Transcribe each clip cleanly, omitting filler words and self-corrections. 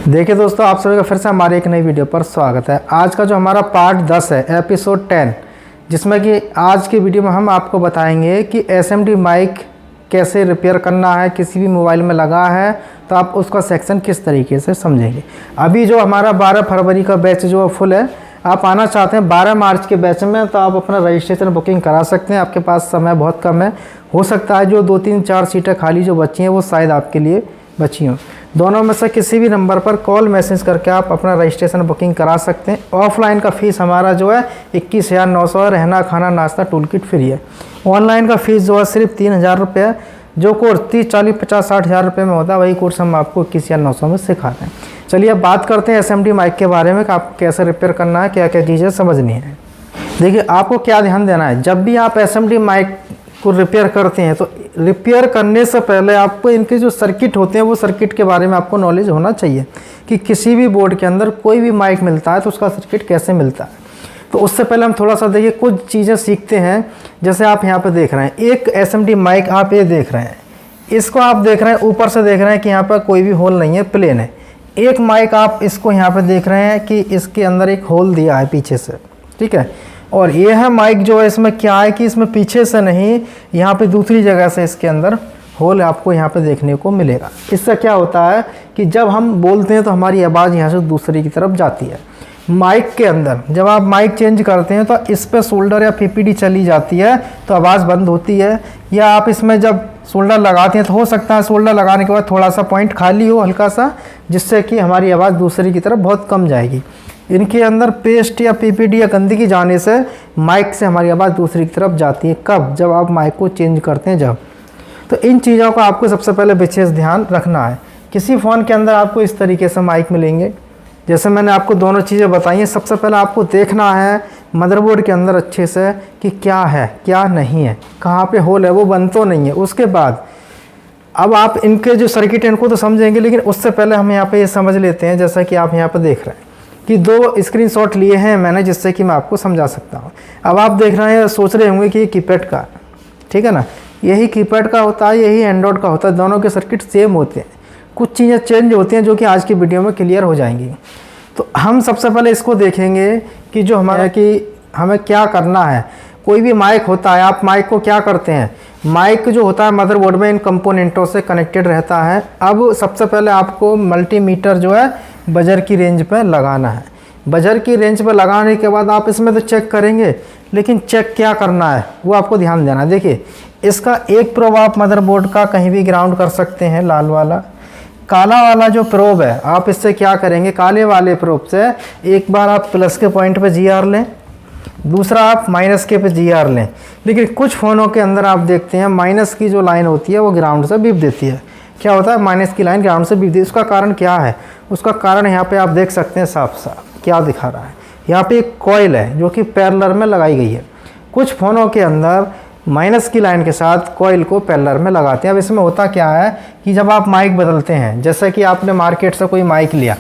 देखिए दोस्तों, आप सभी का फिर से हमारे एक नई वीडियो पर स्वागत है। आज का जो हमारा पार्ट 10 है, एपिसोड 10, जिसमें कि आज की वीडियो में हम आपको बताएंगे कि SMD माइक कैसे रिपेयर करना है। किसी भी मोबाइल में लगा है तो आप उसका सेक्शन किस तरीके से समझेंगे। अभी जो हमारा 12 फरवरी का बैच जो फुल है, आप आना चाहते हैं 12 मार्च के बैच में तो आप अपना रजिस्ट्रेशन बुकिंग करा सकते हैं। आपके पास समय बहुत कम है, हो सकता है जो 2 3 4 सीटें खाली जो बची हैं वो शायद आपके लिए बची हों। दोनों में से किसी भी नंबर पर कॉल मैसेज करके आप अपना रजिस्ट्रेशन बुकिंग करा सकते हैं। ऑफलाइन का फ़ीस हमारा जो है 21,900, रहना खाना नाश्ता टूल किट फ्री है। ऑनलाइन का फ़ीस जो है सिर्फ 3,000 रुपये है। जो कोर्स 30, 40, 50, 60 हज़ार रुपये में होता है वही कोर्स हम आपको 21,900 में सिखाते हैं। चलिए अब बात करते हैं SMD माइक के बारे में कि आप कैसे रिपेयर करना है, क्या क्या चीज़ें समझनी है। देखिए आपको क्या ध्यान देना है, जब भी आप SMD माइक को रिपेयर करते हैं तो रिपेयर करने से पहले आपको इनके जो सर्किट होते हैं वो सर्किट के बारे में आपको नॉलेज होना चाहिए कि किसी भी बोर्ड के अंदर कोई भी माइक मिलता है तो उसका सर्किट कैसे मिलता है। तो उससे पहले हम थोड़ा सा देखिए कुछ चीज़ें सीखते हैं। जैसे आप यहाँ पे देख रहे हैं एक SMD माइक, आप ये देख रहे हैं, इसको आप देख रहे हैं ऊपर से देख रहे हैं कि यहाँ पर कोई भी होल नहीं है, प्लेन है। एक माइक आप इसको यहाँ पर देख रहे हैं कि इसके अंदर एक होल दिया है पीछे से, ठीक है। और ये है माइक जो है, इसमें क्या है कि इसमें पीछे से नहीं, यहाँ पे दूसरी जगह से इसके अंदर होल आपको यहाँ पे देखने को मिलेगा। इससे क्या होता है कि जब हम बोलते हैं तो हमारी आवाज़ यहाँ से दूसरी की तरफ जाती है। माइक के अंदर जब आप माइक चेंज करते हैं तो इस पर शोल्डर या PPD चली जाती है तो आवाज़ बंद होती है। या आप इसमें जब शोल्डर लगाते हैं तो हो सकता है शोल्डर लगाने के बाद थोड़ा सा पॉइंट खाली हो हल्का सा, जिससे कि हमारी आवाज़ दूसरी की तरफ बहुत कम जाएगी। इनके अंदर पेस्ट या PPD या गंदगी जाने से माइक से हमारी आवाज़ दूसरी की तरफ जाती है। कब? जब आप माइक को चेंज करते हैं जब। तो इन चीज़ों का आपको सबसे पहले विशेष ध्यान रखना है। किसी फ़ोन के अंदर आपको इस तरीके से माइक मिलेंगे, जैसे मैंने आपको दोनों चीज़ें बताई हैं। सबसे पहले आपको देखना है मदरबोर्ड के अंदर अच्छे से कि क्या है क्या नहीं है, कहाँ पे होल है, वो बंद तो नहीं है। उसके बाद अब आप इनके जो सर्किट हैं इनको तो समझेंगे, लेकिन उससे पहले हम यहाँ पे ये समझ लेते हैं, जैसा कि आप यहाँ पे देख रहे हैं कि 2 स्क्रीनशॉट लिए हैं मैंने, जिससे कि मैं आपको समझा सकता हूँ। अब आप देख रहे हैं, सोच रहे होंगे कि ये कीपैड का, ठीक है ना, यही कीपैड का होता है, यही एंड्रॉयड का होता है। दोनों के सर्किट सेम होते हैं, कुछ चीज़ें चेंज होती हैं जो कि आज की वीडियो में क्लियर हो जाएंगी। तो हम सबसे पहले इसको देखेंगे कि जो हमारा कि हमें क्या करना है। कोई भी माइक होता है, आप माइक को क्या करते हैं, माइक जो होता है मदरबोर्ड में इन कंपोनेंटों से कनेक्टेड रहता है। अब सबसे पहले आपको मल्टीमीटर जो है बजर की रेंज पे लगाना है। बजर की रेंज पे लगाने के बाद आप इसमें तो चेक करेंगे, लेकिन चेक क्या करना है वो आपको ध्यान देना है। देखिए इसका एक प्रोब आप मदरबोर्ड का कहीं भी ग्राउंड कर सकते हैं, लाल वाला। काला वाला जो प्रोब है आप इससे क्या करेंगे, काले वाले प्रोब से एक बार आप प्लस के पॉइंट पे GR लें, दूसरा आप माइनस के पे GR लें। लेकिन कुछ फ़ोनों के अंदर आप देखते हैं माइनस की जो लाइन होती है वो ग्राउंड से बीप देती है। क्या होता है, माइनस की लाइन ग्राउंड से बीप देती है। उसका कारण क्या है? उसका कारण यहाँ पे आप देख सकते हैं साफ साफ क्या दिखा रहा है। यहाँ पे एक कॉइल है जो कि पैरेलल में लगाई गई है। कुछ फ़ोनों के अंदर माइनस की लाइन के साथ कॉइल को पैरेलल में लगाते हैं। अब इसमें होता क्या है कि जब आप माइक बदलते हैं, जैसे कि आपने मार्केट से कोई माइक लिया,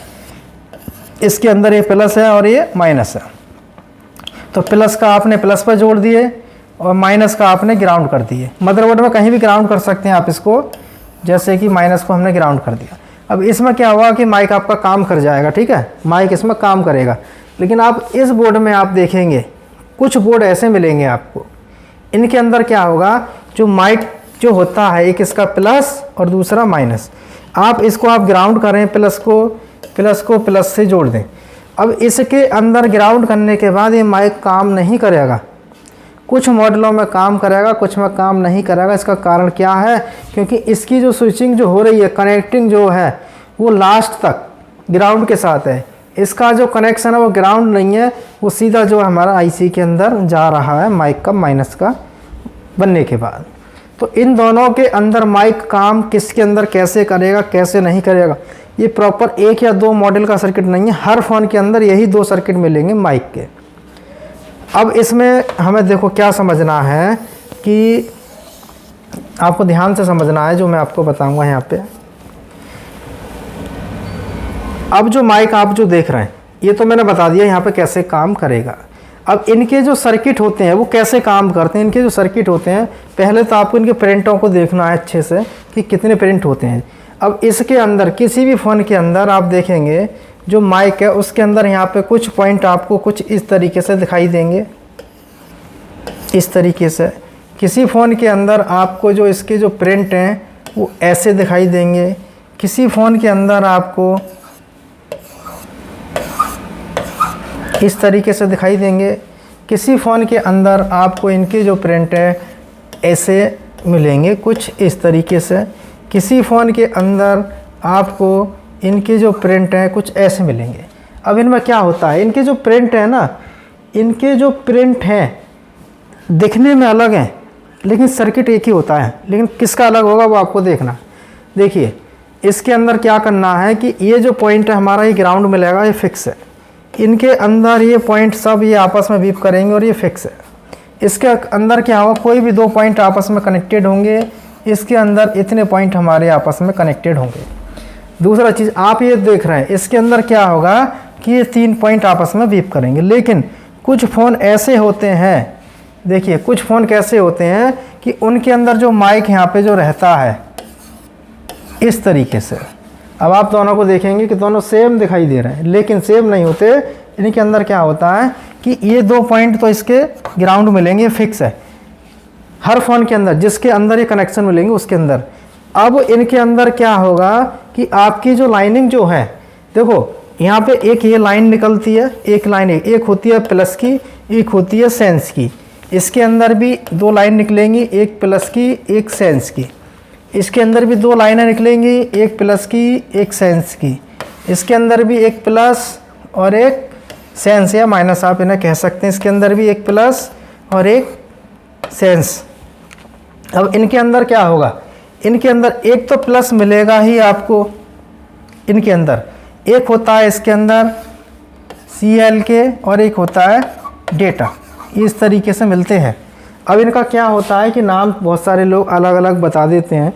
इसके अंदर ये प्लस है और ये माइनस है, तो प्लस का आपने प्लस पर जोड़ दिए और माइनस का आपने ग्राउंड कर दिए। मदरबोर्ड में कहीं भी ग्राउंड कर सकते हैं आप इसको, जैसे कि माइनस को हमने ग्राउंड कर दिया। अब इसमें क्या हुआ कि माइक आपका काम कर जाएगा, ठीक है, माइक इसमें काम करेगा। लेकिन आप इस बोर्ड में आप देखेंगे कुछ बोर्ड ऐसे मिलेंगे आपको, इनके अंदर क्या होगा, जो माइक जो होता है एक इसका प्लस और दूसरा माइनस, आप इसको आप ग्राउंड करें, प्लस को प्लस से जोड़ दें। अब इसके अंदर ग्राउंड करने के बाद ये माइक काम नहीं करेगा। कुछ मॉडलों में काम करेगा, कुछ में काम नहीं करेगा। इसका कारण क्या है, क्योंकि इसकी जो स्विचिंग जो हो रही है, कनेक्टिंग जो है वो लास्ट तक ग्राउंड के साथ है। इसका जो कनेक्शन है वो ग्राउंड नहीं है, वो सीधा जो हमारा IC के अंदर जा रहा है माइक का माइनस का बनने के बाद। तो इन दोनों के अंदर माइक काम किसके अंदर कैसे करेगा कैसे नहीं करेगा, ये प्रॉपर 1 या 2 मॉडल का सर्किट नहीं है। हर फ़ोन के अंदर यही 2 सर्किट मिलेंगे माइक के। अब इसमें हमें देखो क्या समझना है कि आपको ध्यान से समझना है जो मैं आपको बताऊंगा यहाँ पे। अब जो माइक आप जो देख रहे हैं ये तो मैंने बता दिया यहाँ पे कैसे काम करेगा। अब इनके जो सर्किट होते हैं वो कैसे काम करते हैं, इनके जो सर्किट होते हैं पहले तो आपको इनके प्रिंटों को देखना है अच्छे से कि कितने प्रिंट होते हैं। अब इसके अंदर किसी भी फ़ोन के अंदर आप देखेंगे जो माइक है उसके अंदर यहाँ पे कुछ पॉइंट आपको कुछ इस तरीके से दिखाई देंगे, इस तरीके से। किसी फ़ोन के अंदर आपको जो इसके जो प्रिंट हैं वो ऐसे दिखाई देंगे, किसी फ़ोन के अंदर आपको इस तरीके से दिखाई देंगे, किसी फ़ोन के अंदर आपको इनके जो प्रिंट है ऐसे मिलेंगे कुछ इस तरीके से, किसी फ़ोन के अंदर आपको इनके जो प्रिंट हैं कुछ ऐसे मिलेंगे। अब इनमें क्या होता है, इनके जो प्रिंट है ना, इनके जो प्रिंट हैं दिखने में अलग हैं लेकिन सर्किट एक ही होता है, लेकिन किसका अलग होगा वो आपको देखना। देखिए इसके अंदर क्या करना है कि ये जो पॉइंट है हमारा ये ग्राउंड मिलेगा, ये फिक्स है। इनके अंदर ये पॉइंट सब ये आपस में बीप करेंगे और ये फिक्स है। इसके अंदर क्या होगा, कोई भी दो पॉइंट आपस में कनेक्टेड होंगे, इसके अंदर इतने पॉइंट हमारे आपस में कनेक्टेड होंगे। दूसरा चीज़ आप ये देख रहे हैं इसके अंदर क्या होगा कि ये 3 पॉइंट आपस में बीप करेंगे। लेकिन कुछ फ़ोन ऐसे होते हैं, देखिए कुछ फ़ोन कैसे होते हैं कि उनके अंदर जो माइक यहाँ पे जो रहता है इस तरीके से। अब आप दोनों को देखेंगे कि दोनों सेम दिखाई दे रहे हैं लेकिन सेम नहीं होते। इनके अंदर क्या होता है कि ये 2 पॉइंट तो इसके ग्राउंड मिलेंगे, फिक्स है हर फ़ोन के अंदर, जिसके अंदर ये कनेक्शन मिलेंगे उसके अंदर। अब इनके अंदर क्या होगा कि आपकी जो लाइनिंग जो है, देखो यहाँ पे एक ये लाइन निकलती है, एक लाइन एक होती है प्लस की, एक होती है सेंस की। इसके अंदर भी 2 लाइन निकलेंगी, एक प्लस की एक सेंस की। इसके अंदर भी 2 लाइनें निकलेंगी, एक प्लस की एक सेंस की। इसके अंदर भी एक प्लस और एक सेंस या माइनस आप इन्हें कह सकते हैं। इसके अंदर भी एक प्लस और एक सेंस। अब इनके अंदर क्या होगा, इनके अंदर एक तो प्लस मिलेगा ही आपको, इनके अंदर एक होता है इसके अंदर CL और एक होता है डेटा, इस तरीके से मिलते हैं। अब इनका क्या होता है कि नाम बहुत सारे लोग अलग अलग बता देते हैं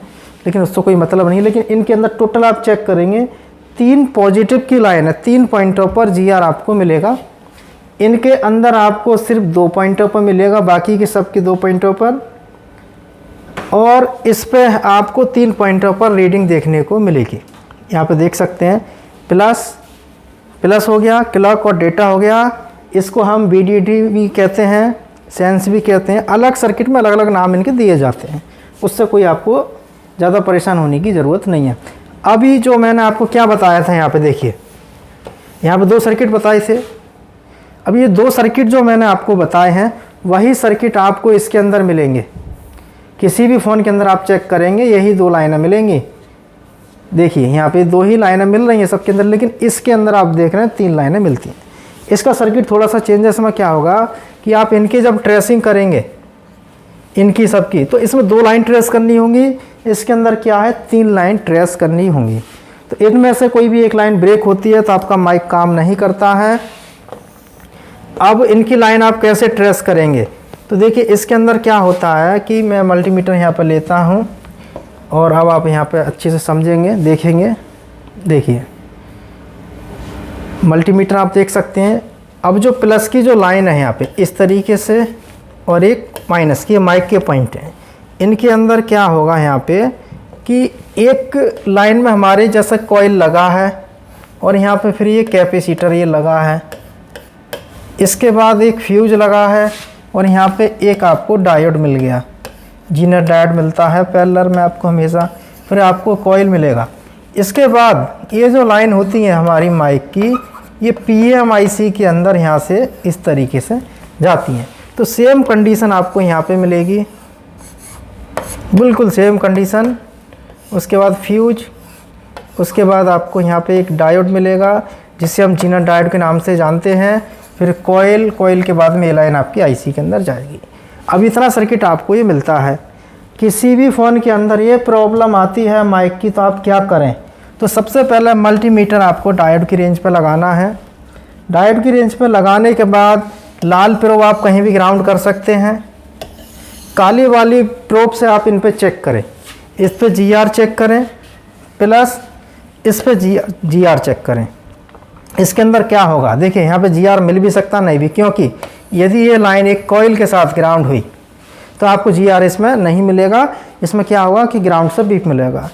लेकिन उससे कोई मतलब नहीं। लेकिन इनके अंदर टोटल आप चेक करेंगे 3 पॉजिटिव की लाइन है, 3 पॉइंटों पर GR आपको मिलेगा। इनके अंदर आपको सिर्फ 2 पॉइंटों पर मिलेगा, बाकी के सब के 2 पॉइंटों पर, और इस पे आपको 3 पॉइंटों पर रीडिंग देखने को मिलेगी। यहाँ पे देख सकते हैं प्लस हो गया, क्लॉक और डेटा हो गया। इसको हम VDD भी कहते हैं, सेंस भी कहते हैं। अलग सर्किट में अलग अलग नाम इनके दिए जाते हैं, उससे कोई आपको ज़्यादा परेशान होने की ज़रूरत नहीं है। अभी जो मैंने आपको क्या बताया था, यहाँ पे देखिए, यहाँ पे 2 सर्किट बताए थे। अब ये 2 सर्किट जो मैंने आपको बताए हैं वही सर्किट आपको इसके अंदर मिलेंगे। किसी भी फ़ोन के अंदर आप चेक करेंगे यही 2 लाइनें मिलेंगी। देखिए यहाँ पे 2 ही लाइनें मिल रही हैं सबके अंदर, लेकिन इसके अंदर आप देख रहे हैं 3 लाइनें मिलती हैं। इसका सर्किट थोड़ा सा चेंजेस में क्या होगा कि आप इनकी जब ट्रेसिंग करेंगे इनकी सबकी, तो इसमें 2 लाइन ट्रेस करनी होंगी, इसके अंदर क्या है 3 लाइन ट्रेस करनी होंगी। तो इनमें से कोई भी एक लाइन ब्रेक होती है तो आपका माइक काम नहीं करता है। अब इनकी लाइन आप कैसे ट्रेस करेंगे, तो देखिए इसके अंदर क्या होता है कि मैं मल्टीमीटर यहाँ पर लेता हूँ और अब आप यहाँ पे अच्छे से समझेंगे, देखेंगे। देखिए मल्टीमीटर आप देख सकते हैं। अब जो प्लस की जो लाइन है यहाँ पे इस तरीके से और एक माइनस की, माइक के पॉइंट हैं। इनके अंदर क्या होगा यहाँ पे कि एक लाइन में हमारे जैसा कॉइल लगा है और यहाँ पे फिर ये कैपेसिटर ये लगा है। इसके बाद एक फ्यूज लगा है और यहाँ पे एक आपको डायोड मिल गया, जीनर डायोड मिलता है पैरेलल में आपको हमेशा, फिर आपको कॉइल मिलेगा। इसके बाद ये जो लाइन होती है हमारी माइक की, ये PMIC के अंदर यहाँ से इस तरीके से जाती हैं। तो सेम कंडीशन आपको यहाँ पे मिलेगी, बिल्कुल सेम कंडीशन। उसके बाद फ्यूज, उसके बाद आपको यहाँ पे एक डायोड मिलेगा जिसे हम जीनर डायोड के नाम से जानते हैं। फिर कॉइल, कॉइल के बाद में ये लाइन आपकी IC के अंदर जाएगी। अब इतना सर्किट आपको ये मिलता है। किसी भी फ़ोन के अंदर ये प्रॉब्लम आती है माइक की तो आप क्या करें, तो सबसे पहले मल्टीमीटर आपको डायोड की रेंज पर लगाना है। डायोड की रेंज पर लगाने के बाद लाल प्रोब आप कहीं भी ग्राउंड कर सकते हैं, काली वाली प्रोब से आप इन पे चेक करें। इस पे GR चेक करें प्लस इस पे GR चेक करें। इसके अंदर क्या होगा, देखिए यहाँ पे GR मिल भी सकता नहीं भी, क्योंकि यदि ये लाइन एक कॉइल के साथ ग्राउंड हुई तो आपको GR इसमें नहीं मिलेगा, इसमें क्या होगा कि ग्राउंड से बीप मिलेगा।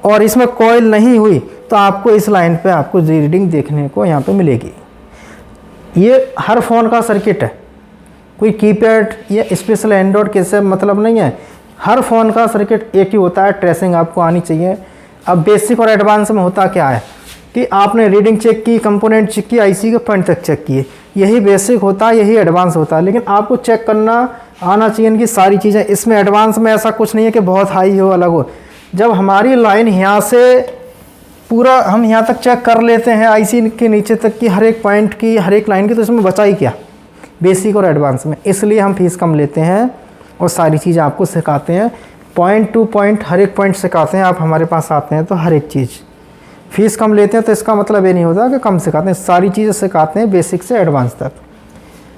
और इसमें कॉइल नहीं हुई तो आपको इस लाइन पे आपको रीडिंग देखने को यहाँ पे मिलेगी। ये हर फ़ोन का सर्किट है, कोई कीपैड या स्पेशल एंड्रॉयड कैसे मतलब नहीं है, हर फ़ोन का सर्किट एक ही होता है। ट्रेसिंग आपको आनी चाहिए। अब बेसिक और एडवांस में होता क्या है कि आपने रीडिंग चेक की, कंपोनेंट चेक की, IC के पॉइंट तक चेक किए, यही बेसिक होता है, यही एडवांस होता है। लेकिन आपको चेक करना आना चाहिए इनकी सारी चीज़ें। इसमें एडवांस में ऐसा कुछ नहीं है कि बहुत हाई हो अलग हो। जब हमारी लाइन यहाँ से पूरा हम यहाँ तक चेक कर लेते हैं IC के नीचे तक की हर एक पॉइंट की, हर एक लाइन की, तो इसमें बचा ही क्या बेसिक और एडवांस में। इसलिए हम फीस कम लेते हैं और सारी चीज़ें आपको सिखाते हैं, पॉइंट टू पॉइंट हर एक पॉइंट सिखाते हैं। आप हमारे पास आते हैं तो हर एक चीज़ फीस कम लेते हैं तो इसका मतलब ये नहीं होता कि कम सिखाते हैं, सारी चीज़ें सिखाते हैं बेसिक से एडवांस तक।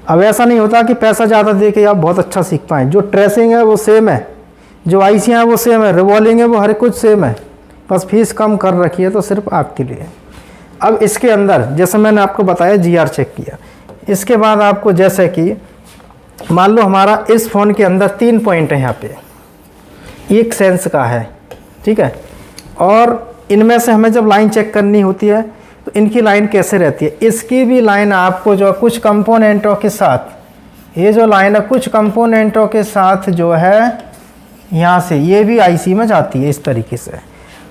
अब ऐसा नहीं होता कि पैसा ज़्यादा दे के आप बहुत अच्छा सीख पाएँ। जो ट्रेसिंग है वो सेम है, जो IC है वो सेम है, रिवॉल्विंग है वो हर कुछ सेम है, बस फीस कम कर रखी है तो सिर्फ आपके लिए। अब इसके अंदर जैसे मैंने आपको बताया GR चेक किया, इसके बाद आपको जैसे कि मान लो हमारा इस फ़ोन के अंदर 3 पॉइंट है, यहाँ पे एक सेंस का है, ठीक है। और इनमें से हमें जब लाइन चेक करनी होती है तो इनकी लाइन कैसे रहती है, इसकी भी लाइन आपको जो कुछ कंपोनेंटों के साथ, ये जो लाइन है कुछ कंपोनेंटों के साथ जो है यहाँ से ये भी IC में जाती है इस तरीके से।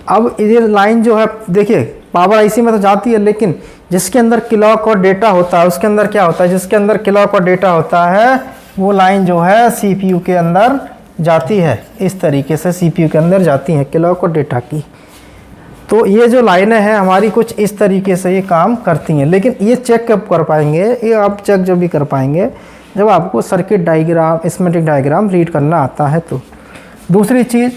अब ये लाइन जो है देखिए पावर IC में तो जाती है, लेकिन जिसके अंदर क्लॉक और डेटा होता है उसके अंदर क्या होता है, जिसके अंदर क्लॉक और डेटा होता है वो लाइन जो है CPU के अंदर जाती है। इस तरीके से CPU के अंदर जाती है क्लॉक और डेटा की। तो ये जो लाइनें हैं हमारी कुछ इस तरीके से ये काम करती हैं। लेकिन ये चेक कब कर पाएंगे, ये आप चेक जब भी कर पाएंगे जब आपको circuit diagram, schematic diagram read करना आता है। तो दूसरी चीज़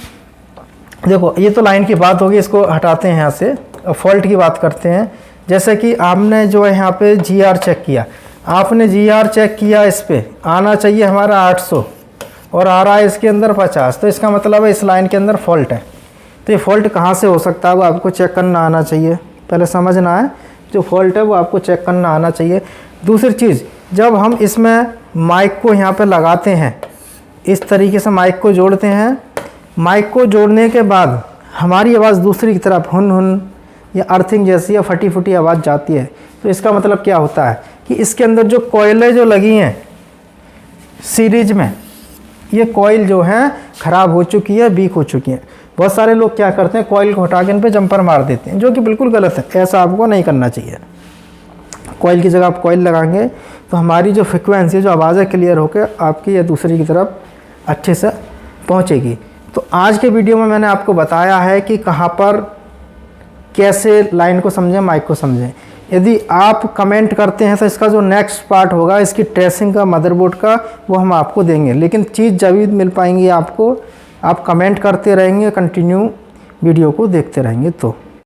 देखो, ये तो लाइन की बात होगी, इसको हटाते हैं यहाँ से, फॉल्ट की बात करते हैं। जैसे कि आपने जो है यहाँ पे GR चेक किया, आपने GR चेक किया, इस पर आना चाहिए हमारा 800 और आ रहा है इसके अंदर 50, तो इसका मतलब है इस लाइन के अंदर फॉल्ट है। तो ये फॉल्ट कहाँ से हो सकता है वो आपको चेक करना आना चाहिए, पहले समझना है। जो फॉल्ट है वो आपको चेक करना आना चाहिए। दूसरी चीज़, जब हम इसमें माइक को यहाँ पे लगाते हैं, इस तरीके से माइक को जोड़ते हैं, माइक को जोड़ने के बाद हमारी आवाज़ दूसरी की तरफ हुन हुन या अर्थिंग जैसी या फटी फटी आवाज़ जाती है। तो इसका मतलब क्या होता है कि इसके अंदर जो कॉइलें जो लगी हैं सीरीज में, ये कॉइल जो हैं ख़राब हो चुकी है, वीक हो चुकी हैं। बहुत सारे लोग क्या करते हैं, कॉइल को हटा के इन पर जंपर मार देते हैं, जो कि बिल्कुल गलत है। ऐसा आपको नहीं करना चाहिए। कॉइल की जगह आप कॉइल लगाएंगे तो हमारी जो फ्रिक्वेंसी, जो आवाज़ है, क्लियर होकर आपकी या दूसरी की तरफ अच्छे से पहुंचेगी। तो आज के वीडियो में मैंने आपको बताया है कि कहां पर कैसे लाइन को समझें, माइक को समझें। यदि आप कमेंट करते हैं तो इसका जो नेक्स्ट पार्ट होगा इसकी ट्रेसिंग का, मदरबोर्ड का, वो हम आपको देंगे। लेकिन चीज़ जब भी मिल पाएंगी आपको, आप कमेंट करते रहेंगे, कंटिन्यू वीडियो को देखते रहेंगे। तो